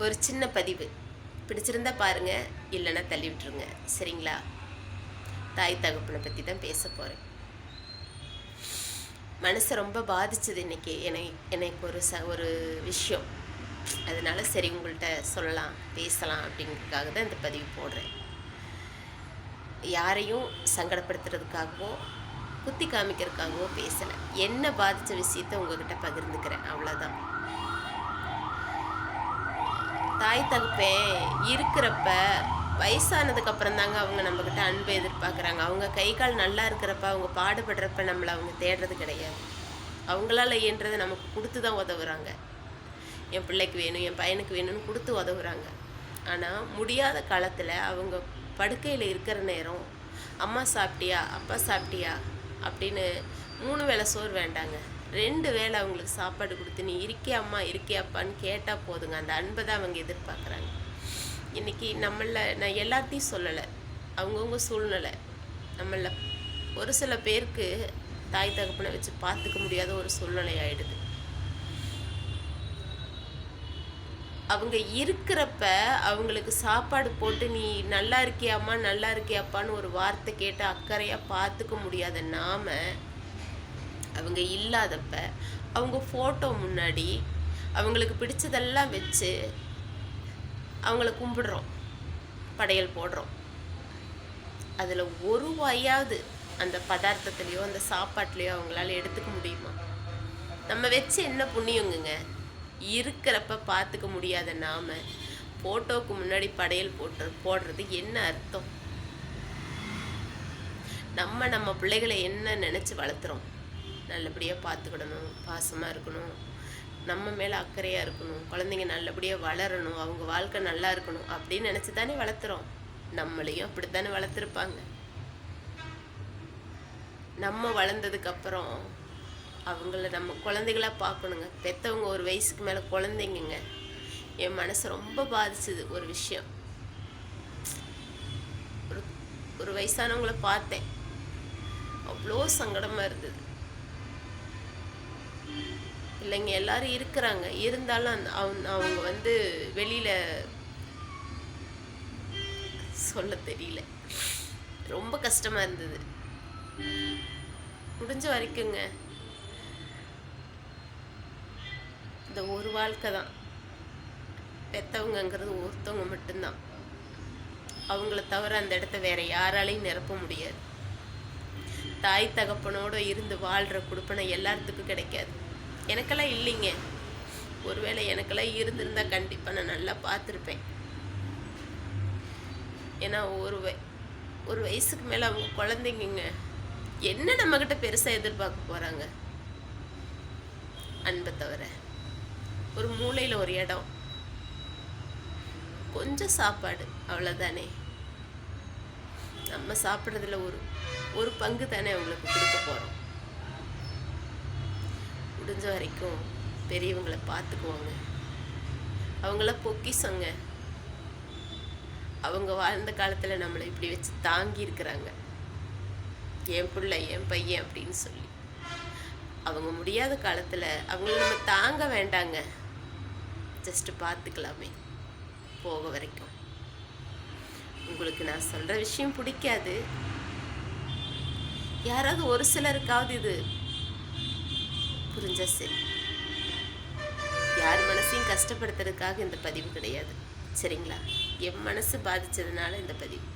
ஒரு சின்ன பதிவு பிடிச்சிருந்தா பாருங்க, இல்லைன்னா தள்ளி விட்டுருங்க. சரிங்களா? தாய் தகப்பனை பற்றி தான் பேச போகிறேன். மனசை ரொம்ப பாதிச்சது இன்னைக்கு எனக்கு ஒரு விஷயம். அதனால சரி உங்கள்கிட்ட சொல்லலாம், பேசலாம் அப்படிங்கிறதுக்காக தான் இந்த பதிவு போடுறேன். யாரையும் சங்கடப்படுத்துறதுக்காகவோ குத்தி காமிக்கிறதுக்காகவோ பேசலை. என்ன பாதித்த விஷயத்த உங்ககிட்ட பகிர்ந்துக்கிறேன், அவ்வளோதான். தாய் தகப்பேன் இருக்கிறப்ப வயசானதுக்கு அப்புறம் தாங்க அவங்க நம்மக்கிட்ட அன்பை எதிர்பார்க்குறாங்க. அவங்க கை கால் நல்லா இருக்கிறப்ப, அவங்க பாடுபடுறப்ப நம்மளை அவங்க தேடுறது கிடையாது. அவங்களால இயன்றதை நமக்கு கொடுத்து தான் உதவுறாங்க. என் பிள்ளைக்கு வேணும், என் பையனுக்கு வேணும்னு கொடுத்து உதவுறாங்க. ஆனால் முடியாத காலத்தில் அவங்க படுக்கையில் இருக்கிற நேரம், அம்மா சாப்பிட்டியா, அப்பா சாப்பிட்டியா அப்படின்னு 3 வேளை சோறு வேண்டாங்க, 2 வேளை அவங்களுக்கு சாப்பாடு கொடுத்து நீ இருக்கியாம்மா இருக்கியாப்பான்னு கேட்டால் போதுங்க. அந்த அன்பை தான் அவங்க எதிர்பார்க்குறாங்க. இன்றைக்கி நான் எல்லாத்தையும் சொல்லலை, அவங்கவுங்க சூழ்நிலை. நம்மளில் ஒரு சில பேருக்கு தாய் தகப்பனை வச்சு பார்த்துக்க முடியாத ஒரு சூழ்நிலை ஆகிடுது. அவங்க இருக்கிறப்ப அவங்களுக்கு சாப்பாடு போட்டு நீ நல்லா இருக்கியாம்மா நல்லா இருக்கியாப்பான்னு ஒரு வார்த்தை கேட்டு அக்கறையாக பார்த்துக்க முடியாத நாம, அவங்க இல்லாதப்ப அவங்க ஃபோட்டோ முன்னாடி அவங்களுக்கு பிடிச்சதெல்லாம் வச்சு அவங்கள கும்பிடுறோம், படையல் போடுறோம். அதில் ஒரு வாயாவது அந்த பதார்த்தத்துலேயோ அந்த சாப்பாட்லேயோ அவங்களால எடுத்துக்க முடியுமா? நம்ம வச்சு என்ன புண்ணியங்குங்க? இருக்கிறப்ப பார்த்துக்க முடியாத நாம ஃபோட்டோவுக்கு முன்னாடி படையல் போடுறது என்ன அர்த்தம்? நம்ம பிள்ளைகளை என்ன நினச்சி வளர்த்துறோம்? நல்லபடியாக பார்த்துக்கிடணும், பாசமாக இருக்கணும், நம்ம மேலே அக்கறையாக இருக்கணும், குழந்தைங்க நல்லபடியாக வளரணும், அவங்க வாழ்க்கை நல்லா இருக்கணும் அப்படின்னு நினச்சி தானே வளர்த்துறோம். நம்மளையும் அப்படி தானே வளர்த்துருப்பாங்க. நம்ம வளர்ந்ததுக்கப்புறம் அவங்கள நம்ம குழந்தைகளாக பார்க்கணுங்க. பெற்றவங்க ஒரு வயசுக்கு மேலே குழந்தைங்க. என் மனசை ரொம்ப பாதிச்சுது ஒரு விஷயம். ஒரு வயசானவங்கள பார்த்தேன், அவ்வளோ சங்கடமாக இருந்தது. இல்லைங்க, எல்லாரும் இருக்கிறாங்க, இருந்தாலும் அவங்க வெளியில் சொல்ல தெரியல. ரொம்ப கஷ்டமாக இருந்தது. முடிஞ்ச வரைக்குங்க இந்த ஒரு வாழ்க்கை தான். பெற்றவங்கிறது ஒருத்தவங்க மட்டும்தான். அவங்கள தவிர அந்த இடத்த வேற யாராலையும் நிரப்ப முடியாது. தாய் தகப்பனோடு இருந்து வாழ்கிற கொடுப்பனை எல்லாத்துக்கும் கிடைக்காது. எனக்கெல்லாம் இல்லைங்க. ஒருவேளை எனக்கெல்லாம் இருந்திருந்தா கண்டிப்பாக நான் நல்லா பார்த்துருப்பேன். ஏன்னா ஒரு வயசுக்கு மேலே அவங்க குழந்தைங்க என்ன நம்மக்கிட்ட பெருசாக எதிர்பார்க்க போகிறாங்க? அன்பை தவிர ஒரு மூலையில் ஒரு இடம், கொஞ்சம் சாப்பாடு, அவ்வளோதானே. நம்ம சாப்பிட்றதுல ஒரு பங்கு தானே அவங்களுக்கு கொடுக்க போகிறோம். முடிஞ்ச வரைக்கும் பெரியவங்களை பார்த்துக்குவாங்க. அவங்கள பொக்கிசங்க. அவங்க வாழ்ந்த காலத்தில் நம்மளை இப்படி வச்சு தாங்கி இருக்கிறாங்க, என் பிள்ளை என் பையன் அப்படின்னு சொல்லி. அவங்க முடியாத காலத்தில் அவங்கள நம்ம தாங்க வேண்டாங்க, ஜஸ்ட்டு பார்த்துக்கலாமே போக வரைக்கும். உங்களுக்கு நான் சொல்கிற விஷயம் பிடிக்காது. யாராவது ஒரு சிலருக்காவது இது புரிஞ்சா சரி. யார் மனசையும் கஷ்டப்படுத்துறதுக்காக இந்த பதிவு கிடையாது, சரிங்களா? என் மனசு பாதிச்சதுனால இந்த பதிவு.